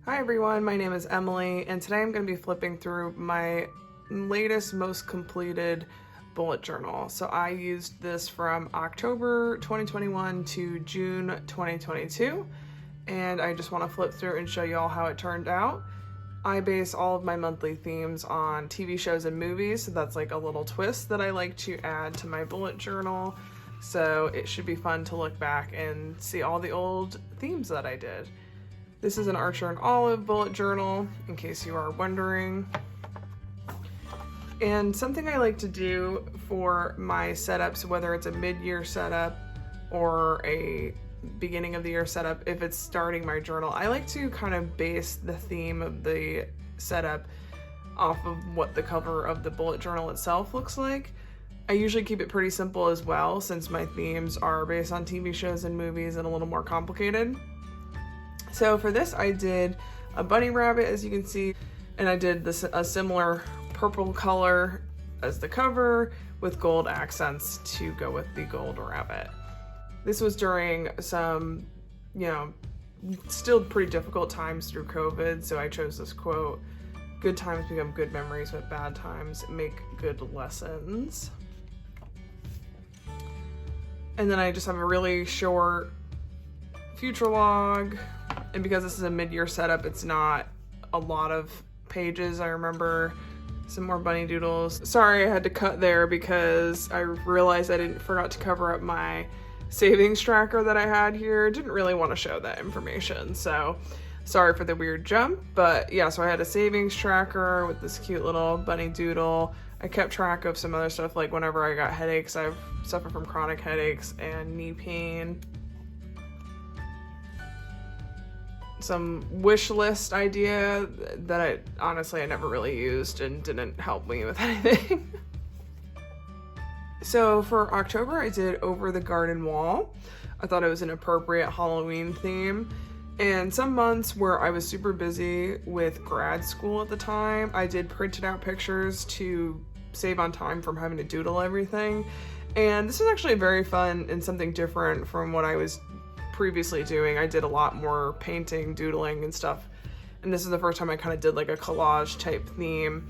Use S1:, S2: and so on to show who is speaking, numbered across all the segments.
S1: Hi everyone, my name is Emily, and today I'm going to be flipping through my latest, most completed bullet journal. So I used this from October 2021 to June 2022, and I just want to flip through and show you all how it turned out. I base all of my monthly themes on TV shows and movies, so that's like a little twist that I like to add to my bullet journal. So it should be fun to look back and see all the old themes that I did. This is an Archer and Olive bullet journal, in case you are wondering. And something I like to do for my setups, whether it's a mid-year setup or a beginning of the year setup, if it's starting my journal, I like to kind of base the theme of the setup off of what the cover of the bullet journal itself looks like. I usually keep it pretty simple as well, since my themes are based on TV shows and movies and a little more complicated. So for this, I did a bunny rabbit, as you can see, and I did a similar purple color as the cover with gold accents to go with the gold rabbit. This was during some, still pretty difficult times through COVID, so I chose this quote: "Good times become good memories, but bad times make good lessons." And then I just have a really short future log. And because this is a mid-year setup, it's not a lot of pages. I remember some more bunny doodles. Sorry, I had to cut there because I realized I forgot to cover up my savings tracker that I had here. Didn't really want to show that information, so sorry for the weird jump. But yeah, so I had a savings tracker with this cute little bunny doodle. I kept track of some other stuff, like whenever I got headaches. I've suffered from chronic headaches and knee pain. Some wish list idea that I never really used and didn't help me with anything. So for October, I did Over the Garden Wall. I thought it was an appropriate Halloween theme. And some months where I was super busy with grad school at the time, I did printed out pictures to save on time from having to doodle everything. And this was actually very fun and something different from what I was previously doing. I did a lot more painting, doodling, and stuff. And this is the first time I kind of did like a collage type theme.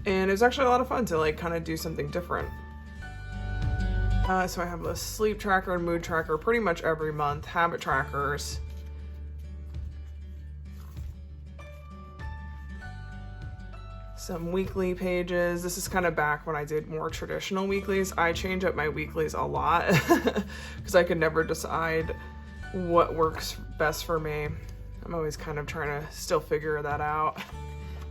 S1: And it was actually a lot of fun to like kind of do something different. So I have a sleep tracker and mood tracker pretty much every month, habit trackers. Some weekly pages. This is kind of back when I did more traditional weeklies. I change up my weeklies a lot because I could never decide what works best for me. I'm always kind of trying to still figure that out.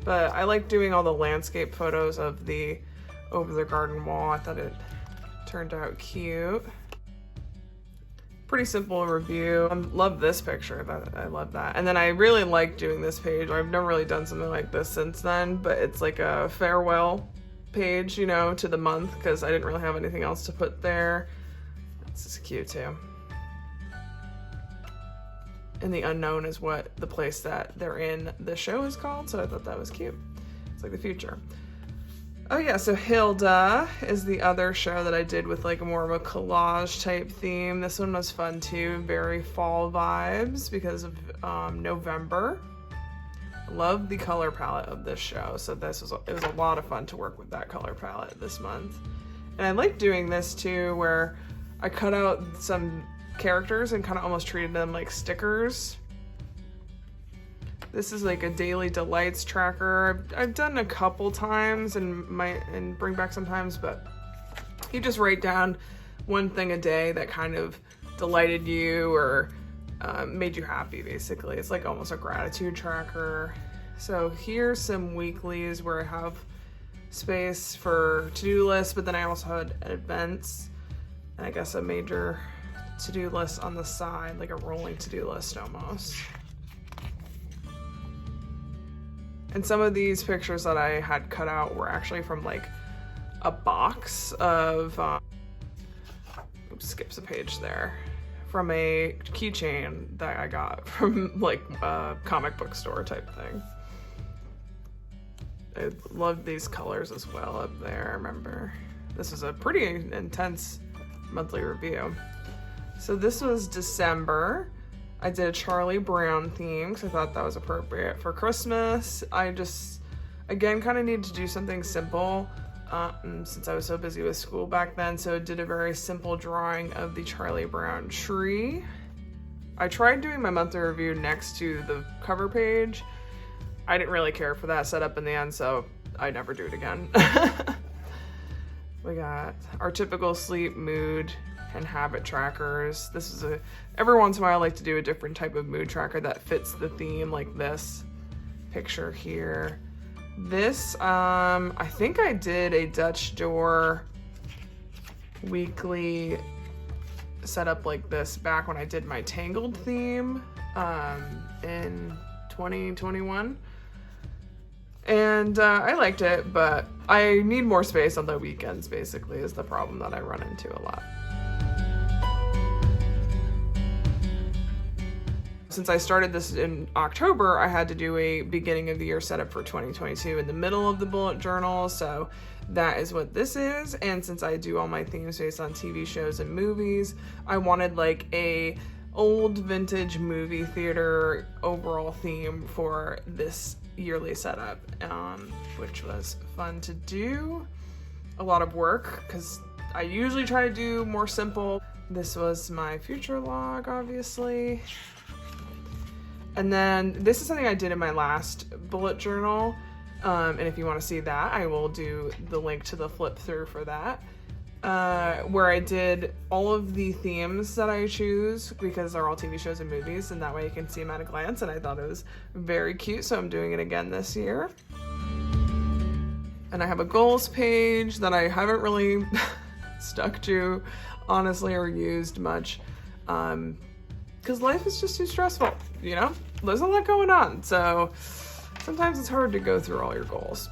S1: But I like doing all the landscape photos of the Over the Garden Wall. I thought it turned out cute. Pretty simple review. I love this picture. I love that. And then I really like doing this page. I've never really done something like this since then, but it's like a farewell page, to the month, because I didn't really have anything else to put there. This is cute too. And the unknown is what the place that they're in the show is called, so I thought that was cute. It's like the future. Oh yeah, so Hilda is the other show that I did with like more of a collage type theme. This one was fun too, very fall vibes because of November. Love the color palette of this show, so it was a lot of fun to work with that color palette this month. And I like doing this too, where I cut out some characters and kind of almost treated them like stickers. This is like a daily delights tracker. I've done a couple times and bring back sometimes, but you just write down one thing a day that kind of delighted you or made you happy, basically. It's like almost a gratitude tracker. So here's some weeklies where I have space for to-do lists, but then I also had events and I guess a major to-do list on the side, like a rolling to-do list almost. And some of these pictures that I had cut out were actually from like a box of, oops, skips a page there, from a keychain that I got from like a comic book store type thing. I love these colors as well up there. I remember this is a pretty intense monthly review. So this was December, I did a Charlie Brown theme because I thought that was appropriate for Christmas. I just, again, kind of need to do something simple since I was so busy with school back then. So I did a very simple drawing of the Charlie Brown tree. I tried doing my monthly review next to the cover page. I didn't really care for that setup in the end, so I never do it again. We got our typical sleep, mood, and habit trackers. This is every once in a while I like to do a different type of mood tracker that fits the theme, like this picture here. This, I think I did a Dutch Door weekly setup like this back when I did my Tangled theme in 2021. And I liked it, but I need more space on the weekends, basically, is the problem that I run into a lot. Since I started this in October, I had to do a beginning of the year setup for 2022 in the middle of the bullet journal, so that is what this is. And since I do all my themes based on TV shows and movies, I wanted like a old vintage movie theater overall theme for this yearly setup, which was fun to do. A lot of work because I usually try to do more simple. This was my future log, obviously. And then this is something I did in my last bullet journal. And if you want to see that, I will do the link to the flip through for that. Where I did all of the themes that I choose because they're all TV shows and movies, and that way you can see them at a glance, and I thought it was very cute, so I'm doing it again this year. And I have a goals page that I haven't really stuck to, honestly, or used much, because life is just too stressful, you know? There's a lot going on, so sometimes it's hard to go through all your goals.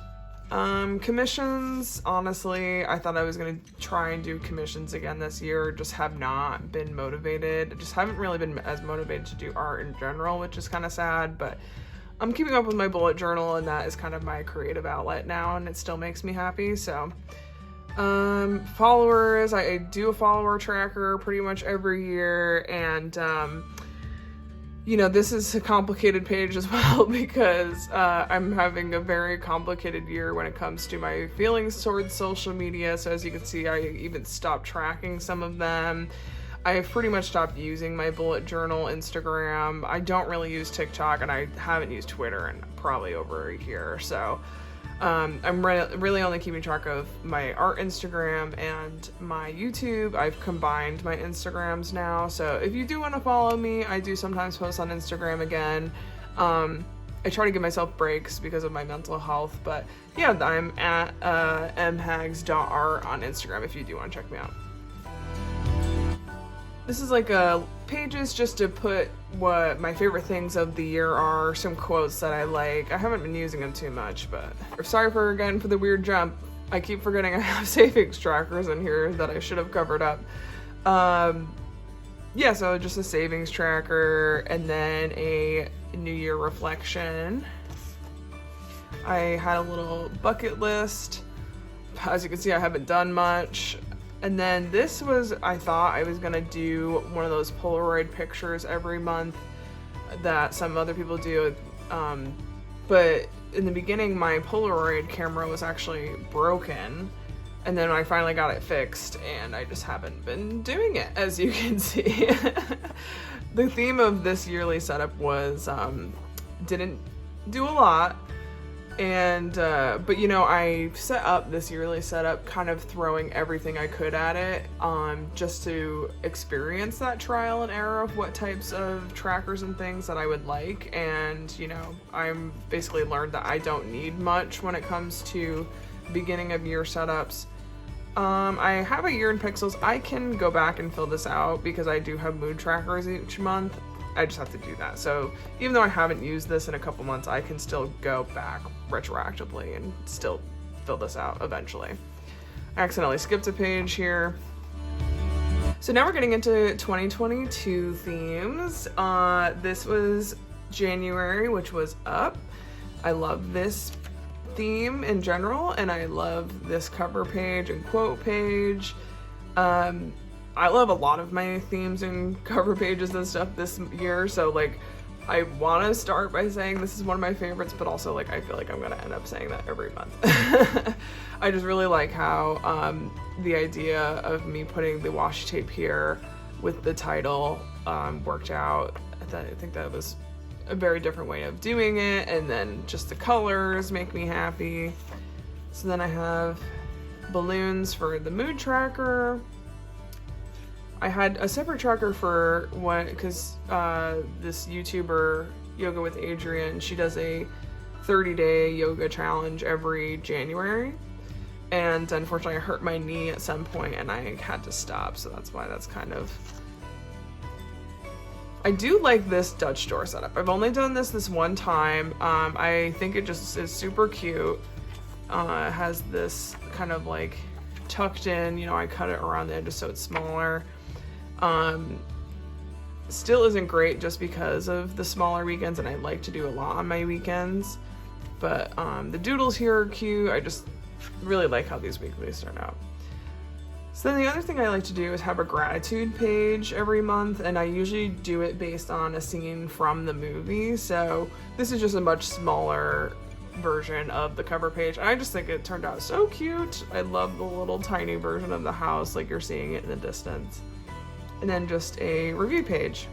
S1: Commissions, honestly, I thought I was going to try and do commissions again this year, just have not been motivated, just haven't really been as motivated to do art in general, which is kind of sad, but I'm keeping up with my bullet journal, and that is kind of my creative outlet now, and it still makes me happy, so. Followers, I do a follower tracker pretty much every year, and, you know, this is a complicated page as well because I'm having a very complicated year when it comes to my feelings towards social media. So as you can see, I even stopped tracking some of them. I have pretty much stopped using my bullet journal Instagram. I don't really use TikTok, and I haven't used Twitter in probably over a year. So I'm really only keeping track of my art Instagram and my YouTube. I've combined my Instagrams now, so if you do want to follow me, I do sometimes post on Instagram again. I try to give myself breaks because of my mental health, but yeah, I'm at mhags.art on Instagram if you do want to check me out. This is like pages just to put what my favorite things of the year are, some quotes that I like. I haven't been using them too much, but sorry for the weird jump. I keep forgetting I have savings trackers in here that I should have covered up. Yeah, so just a savings tracker, and then a New Year reflection. I had a little bucket list. As you can see, I haven't done much. And then this was, I thought I was gonna do one of those Polaroid pictures every month that some other people do. But in the beginning, my Polaroid camera was actually broken. And then I finally got it fixed, and I just haven't been doing it, as you can see. The theme of this yearly setup was, didn't do a lot. And, but you know, I set up this yearly setup kind of throwing everything I could at it, just to experience that trial and error of what types of trackers and things that I would like. And, you know, I'm basically learned that I don't need much when it comes to beginning of year setups. I have a year in pixels. I can go back and fill this out because I do have mood trackers each month. I just have to do that. So even though I haven't used this in a couple months, I can still go back retroactively and still fill this out eventually. I accidentally skipped a page here. So now we're getting into 2022 themes. This was January, which was Up. I love this theme in general, and I love this cover page and quote page. I love a lot of my themes and cover pages and stuff this year, so like I want to start by saying this is one of my favorites, but also like I feel like I'm gonna end up saying that every month. I just really like how the idea of me putting the washi tape here with the title worked out. I think that was a very different way of doing it, and then just the colors make me happy. So then I have balloons for the mood tracker. I had a separate tracker for one because this YouTuber, Yoga with Adriene, she does a 30-day yoga challenge every January. And unfortunately I hurt my knee at some point and I had to stop, so that's why that's kind of... I do like this Dutch door setup. I've only done this one time. I think it just is super cute. It has this kind of like tucked in, you know, I cut it around the edges so it's smaller. Still isn't great just because of the smaller weekends, and I like to do a lot on my weekends. But the doodles here are cute. I just really like how these weeklies turn out. So then the other thing I like to do is have a gratitude page every month, and I usually do it based on a scene from the movie. So this is just a much smaller version of the cover page. I just think it turned out so cute. I love the little tiny version of the house, like you're seeing it in the distance. And then just a review page.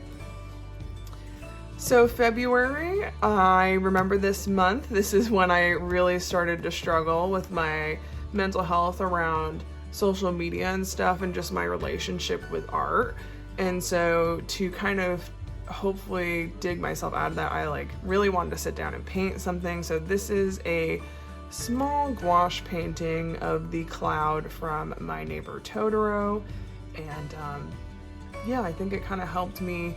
S1: So February, I remember this month. This is when I really started to struggle with my mental health around social media and stuff, and just my relationship with art. And so to kind of hopefully dig myself out of that, I like really wanted to sit down and paint something. So this is a small gouache painting of the cloud from My Neighbor Totoro. And yeah, I think it kind of helped me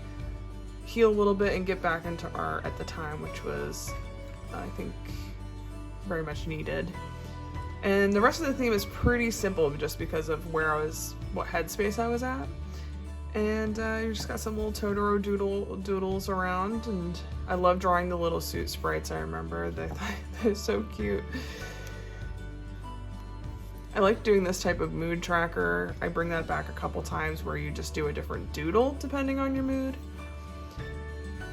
S1: heal a little bit and get back into art at the time, which was, I think, very much needed. And the rest of the theme is pretty simple just because of where I was, what headspace I was at. And you just got some little Totoro doodles around, and I love drawing the little suit sprites. I remember they're so cute. I like doing this type of mood tracker. I bring that back a couple times where you just do a different doodle depending on your mood.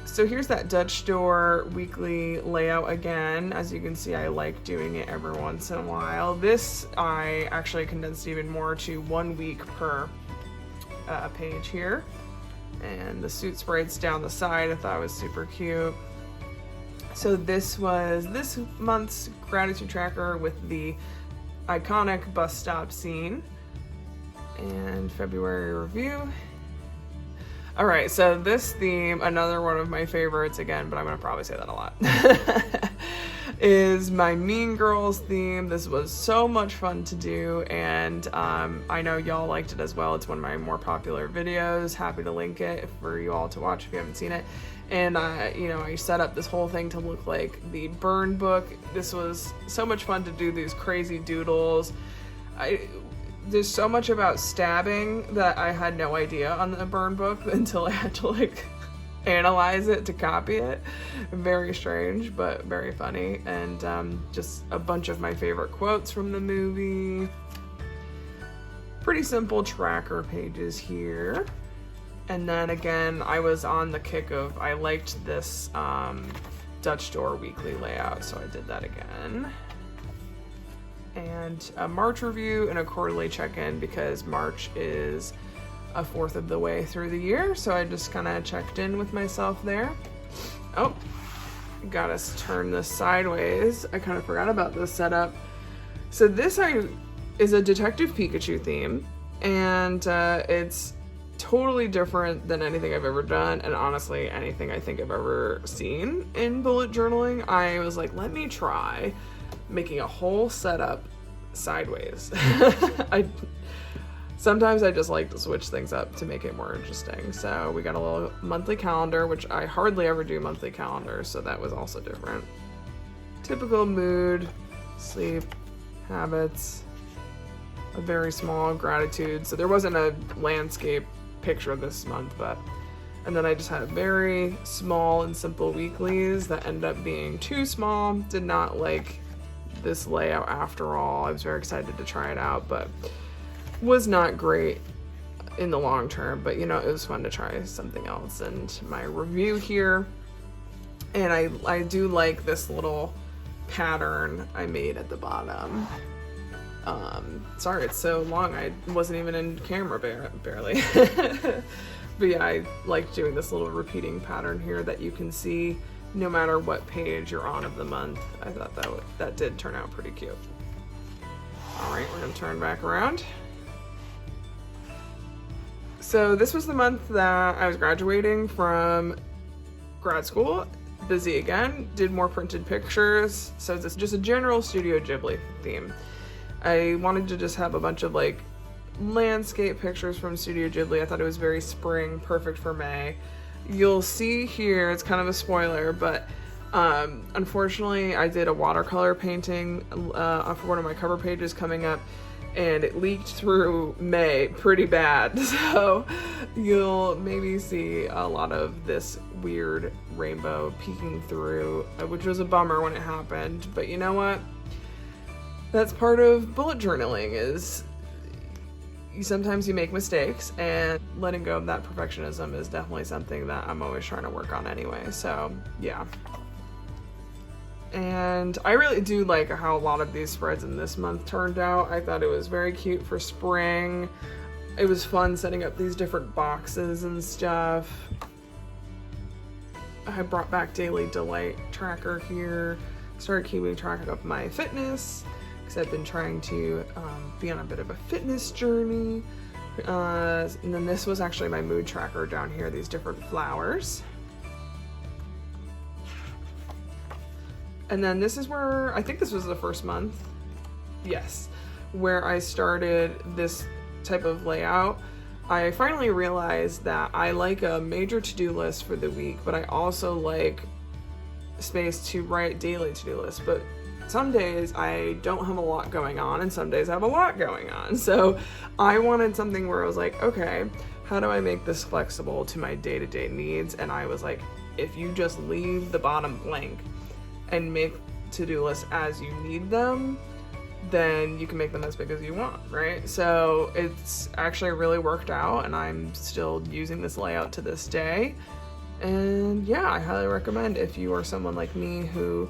S1: So here's that Dutch door weekly layout again. As you can see, I like doing it every once in a while. This I actually condensed even more to 1 week per page here. And the suit sprites down the side I thought was super cute. So this was this month's gratitude tracker with the iconic bus stop scene and February review. All right, so this theme, another one of my favorites again, but I'm gonna probably say that a lot, is my Mean Girls theme. This was so much fun to do, and I know y'all liked it as well. It's one of my more popular videos. Happy to link it for you all to watch if you haven't seen it. And you know, I set up this whole thing to look like the burn book. This was so much fun to do these crazy doodles. There's so much about stabbing that I had no idea on the burn book until I had to like analyze it to copy it. Very strange, but very funny. And just a bunch of my favorite quotes from the movie. Pretty simple tracker pages here. And then again, I was on the kick of, I liked this Dutch door weekly layout, so I did that again. And a March review and a quarterly check-in because March is a fourth of the way through the year, so I just kind of checked in with myself there. Oh, got us turn this sideways. I kind of forgot about this setup. So this is a Detective Pikachu theme, and it's totally different than anything I've ever done, and honestly anything I think I've ever seen in bullet journaling. I was like, let me try making a whole setup sideways. Sometimes I just like to switch things up to make it more interesting. So we got a little monthly calendar, which I hardly ever do monthly calendars, so that was also different. Typical mood, sleep, habits, a very small gratitude. So there wasn't a landscape picture this month, and then I just had very small and simple weeklies that ended up being too small. Did not like this layout after all. I was very excited to try it out, but was not great in the long term, but you know, it was fun to try something else. And my review here, and I do like this little pattern I made at the bottom. Sorry it's so long, I wasn't even in camera barely. But yeah, I like doing this little repeating pattern here that you can see no matter what page you're on of the month. I thought that did turn out pretty cute. All right, we're gonna turn back around. So this was the month that I was graduating from grad school. Busy again, did more printed pictures. So it's just a general Studio Ghibli theme. I wanted to just have a bunch of like landscape pictures from Studio Ghibli. I thought it was very spring, perfect for May. You'll see here, it's kind of a spoiler, but unfortunately I did a watercolor painting for one of my cover pages coming up, and it leaked through May pretty bad. So you'll maybe see a lot of this weird rainbow peeking through, which was a bummer when it happened. But you know what? That's part of bullet journaling, is sometimes you make mistakes, and letting go of that perfectionism is definitely something that I'm always trying to work on anyway. So yeah. And I really do like how a lot of these spreads in this month turned out. I thought it was very cute for spring. It was fun setting up these different boxes and stuff. I brought back Daily Delight tracker here. Started keeping track of my fitness, because I've been trying to be on a bit of a fitness journey. And then this was actually my mood tracker down here, these different flowers. And then this is where, I think this was the first month, yes, where I started this type of layout. I finally realized that I like a major to-do list for the week, but I also like space to write daily to-do lists. But some days I don't have a lot going on, and some days I have a lot going on. So I wanted something where I was like, okay, how do I make this flexible to my day-to-day needs? And I was like, if you just leave the bottom blank and make to-do lists as you need them, then you can make them as big as you want, right? So it's actually really worked out, and I'm still using this layout to this day. And yeah, I highly recommend, if you are someone like me who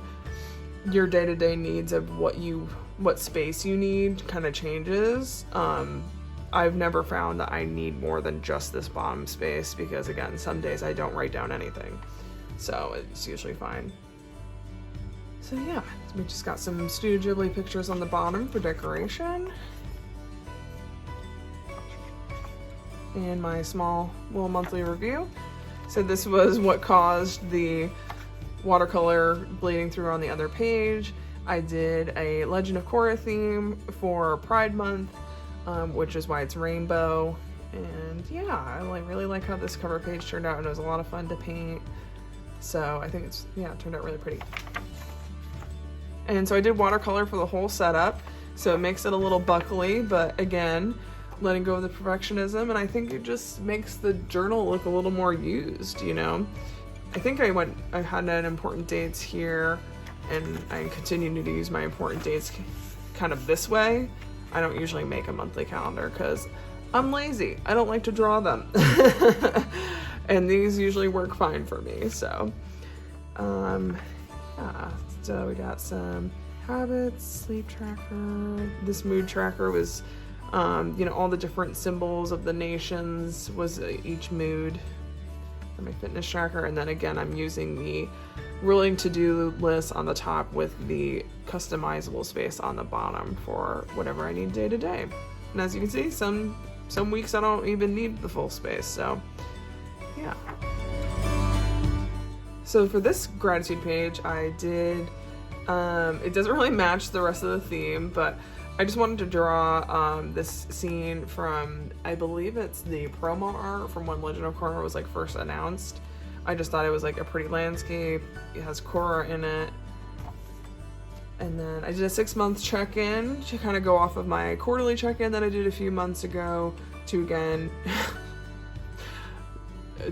S1: your day-to-day needs of what space you need kind of changes. I've never found that I need more than just this bottom space, because again, some days I don't write down anything, so it's usually fine. So yeah, we just got some Studio Ghibli pictures on the bottom for decoration. And my small little monthly review. So this was what caused the watercolor bleeding through on the other page. I did a Legend of Korra theme for Pride Month, which is why it's rainbow. And yeah, I really like how this cover page turned out, and it was a lot of fun to paint. So I think it turned out really pretty. And so I did watercolor for the whole setup, so it makes it a little buckly, but again, letting go of the perfectionism, and I think it just makes the journal look a little more used, you know? I think I had an important dates here, and I continue to use my important dates kind of this way. I don't usually make a monthly calendar because I'm lazy. I don't like to draw them. And these usually work fine for me, so yeah. So we got some habits, sleep tracker. This mood tracker was, all the different symbols of the nations was each mood. For my fitness tracker, and then again, I'm using the rolling to-do list on the top with the customizable space on the bottom for whatever I need day to day. And as you can see, some weeks I don't even need the full space. So yeah. So for this gratitude page, I did, it doesn't really match the rest of the theme, but I just wanted to draw this scene from, I believe it's the promo art from when Legend of Korra was like first announced. I just thought it was like a pretty landscape. It has Korra in it. And then I did a 6-month check-in to kind of go off of my quarterly check-in that I did a few months ago to again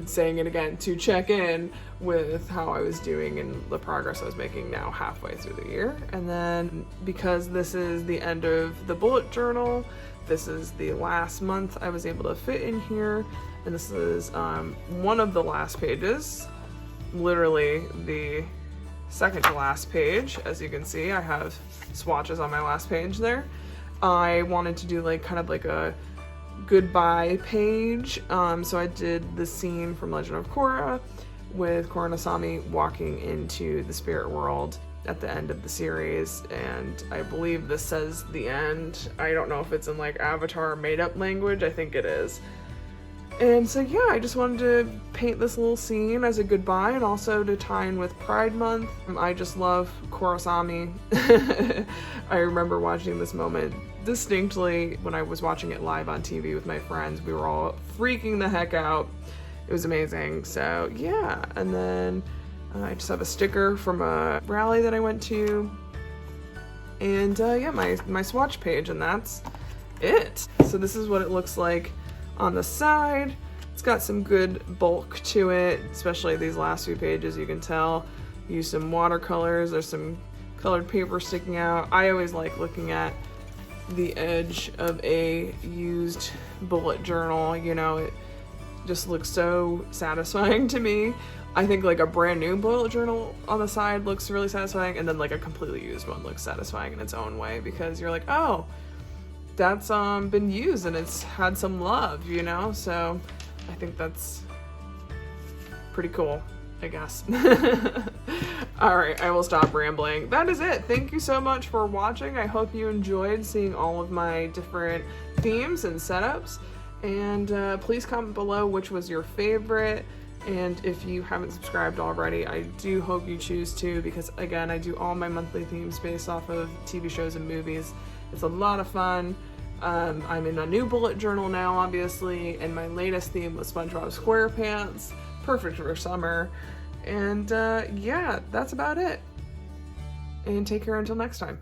S1: saying it again, to check in with how I was doing and the progress I was making now halfway through the year. And then because this is the end of the bullet journal, this is the last month I was able to fit in here, and this is one of the last pages, literally the second to last page. As you can see, I have swatches on my last page there. I wanted to do like kind of like a goodbye page, so I did the scene from Legend of Korra with Korra Nasami walking into the spirit world at the end of the series, and I believe this says the end. I don't know if it's in like Avatar made-up language. I think it is. And so yeah, I just wanted to paint this little scene as a goodbye, and also to tie in with Pride Month. I just love Korrasami. I remember watching this moment distinctly when I was watching it live on TV with my friends. We were all freaking the heck out. It was amazing. So yeah, and then I just have a sticker from a rally that I went to, and yeah, my swatch page, and that's it. So this is what it looks like on the side. It's got some good bulk to it, especially these last few pages. You can tell, use some watercolors. There's some colored paper sticking out. I always like looking at the edge of a used bullet journal, you know, it just looks so satisfying to me. I think like a brand new bullet journal on the side looks really satisfying, and then like a completely used one looks satisfying in its own way, because you're like, oh, that's been used and it's had some love, you know? So I think that's pretty cool, I guess. All right, I will stop rambling. That is it. Thank you so much for watching. I hope you enjoyed seeing all of my different themes and setups, and please comment below which was your favorite. And if you haven't subscribed already, I do hope you choose to, because again, I do all my monthly themes based off of TV shows and movies. It's a lot of fun. I'm in a new bullet journal now, obviously, and my latest theme was SpongeBob SquarePants. Perfect for summer. And yeah, that's about it. And take care until next time.